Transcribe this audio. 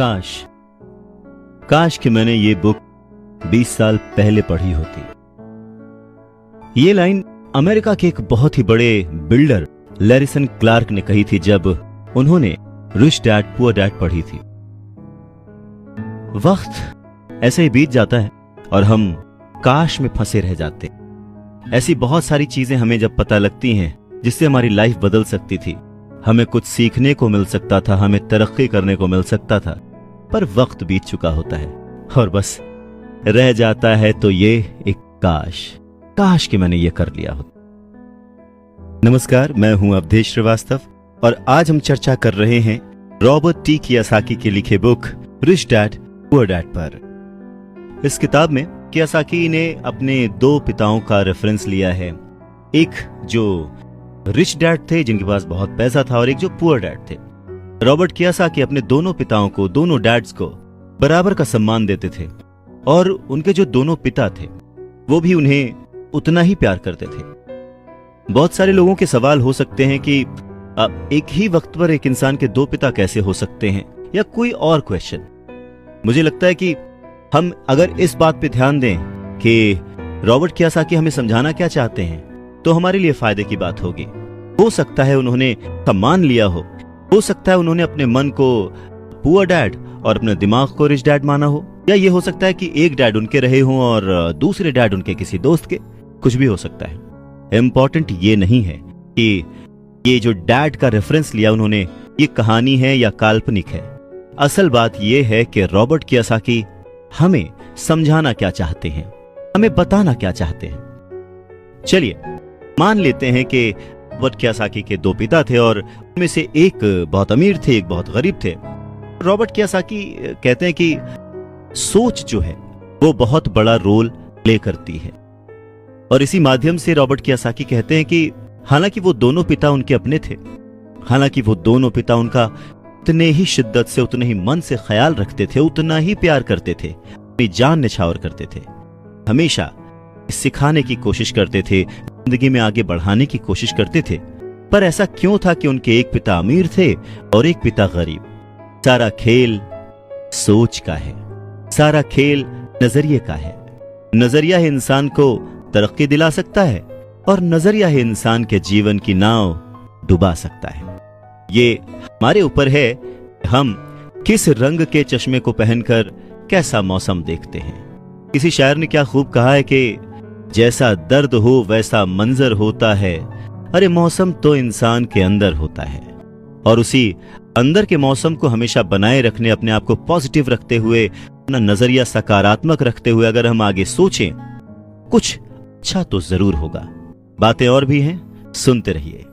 काश काश कि मैंने ये बुक 20 साल पहले पढ़ी होती। ये लाइन अमेरिका के एक बहुत ही बड़े बिल्डर लैरिसन क्लार्क ने कही थी जब उन्होंने रिच डैड पुअर डैड पढ़ी थी। वक्त ऐसे ही बीत जाता है और हम काश में फंसे रह जाते हैं। ऐसी बहुत सारी चीजें हमें जब पता लगती हैं जिससे हमारी लाइफ बदल सकती थी, हमें कुछ सीखने को मिल सकता था, हमें तरक्की करने को मिल सकता था, पर वक्त बीत चुका होता है और बस रह जाता है तो ये एक काश कि मैंने ये कर लिया हो। नमस्कार, मैं हूं अवधेश श्रीवास्तव और आज हम चर्चा कर रहे हैं रॉबर्ट टी कियोसाकी के लिखे book rich dad poor dad पर। इस किताब में कियोसाकी ने अपने दो पिताओं का रेफरेंस लिया है, एक जो रिच डैड थे जिनके पास बहुत पैसा था और एक जो पुअर डैड थे। रॉबर्ट कियोसाकी अपने दोनों पिताओं को, दोनों डैड्स को बराबर का सम्मान देते थे और उनके जो दोनों पिता थे वो भी उन्हें उतना ही प्यार करते थे। बहुत सारे लोगों के सवाल हो सकते हैं कि एक ही वक्त पर एक इंसान के दो पिता कैसे हो सकते हैं, या कोई और क्वेश्चन। मुझे लगता है कि हम अगर इस बात पे ध्यान दें कि रॉबर्ट कियोसाकी हमें समझाना क्या चाहते हैं तो हमारे लिए फायदे की बात होगी। हो सकता है उन्होंने सम्मान लिया हो सकता है उन्होंने अपने मन को पुअर डैड और अपने दिमाग को रिच डैड माना हो, या ये हो सकता है कि एक डैड उनके रहे हों और दूसरे डैड उनके किसी दोस्त के, कुछ भी हो सकता है। इम्पोर्टेंट ये नहीं है कि ये जो डैड का रेफरेंस लिया उन्होंने, ये कहानी है या काल्पनिक है। असल बात ये है कि रॉबर्ट कियोसाकी हमें समझाना क्या चाहते हैं, हमें बताना क्या चाहते हैं। चलिए मान लेते हैं कि रॉबर्ट कियोसाकी के दो पिता थे और उनमें से एक बहुत अमीर थे, एक बहुत गरीब थे। रॉबर्ट कियोसाकी कहते हैं कि सोच जो है वो बहुत बड़ा रोल प्ले करती है, और इसी माध्यम से रॉबर्ट कियोसाकी कहते हैं कि हालांकि वो दोनों पिता उनके अपने थे, हालांकि वो दोनों पिता उनका उतने ही शिद्दत से, उतने ही मन से ख्याल रखते थे, उतना ही प्यार करते थे, अपनी जान निछावर करते थे, हमेशा सिखाने की कोशिश करते थे, जिंदगी में आगे बढ़ाने की कोशिश करते थे। पर ऐसा क्यों था कि उनके एक पिता अमीर थे और एक पिता गरीब? सारा खेल सोच का है, सारा खेल नजरिए का है। नजरिया ही इंसान को तरक्की दिला सकता है और नजरिया ही इंसान के जीवन की नाव डुबा सकता है। ये हमारे ऊपर है कि हम किस रंग के चश्मे को पहनकर कैसा मौसम देखते हैं। किसी शायर ने क्या खूब कहा है कि जैसा दर्द हो वैसा मंजर होता है, अरे मौसम तो इंसान के अंदर होता है। और उसी अंदर के मौसम को हमेशा बनाए रखने, अपने आप को पॉजिटिव रखते हुए, अपना नजरिया सकारात्मक रखते हुए अगर हम आगे सोचें, कुछ अच्छा तो जरूर होगा। बातें और भी हैं, सुनते रहिए।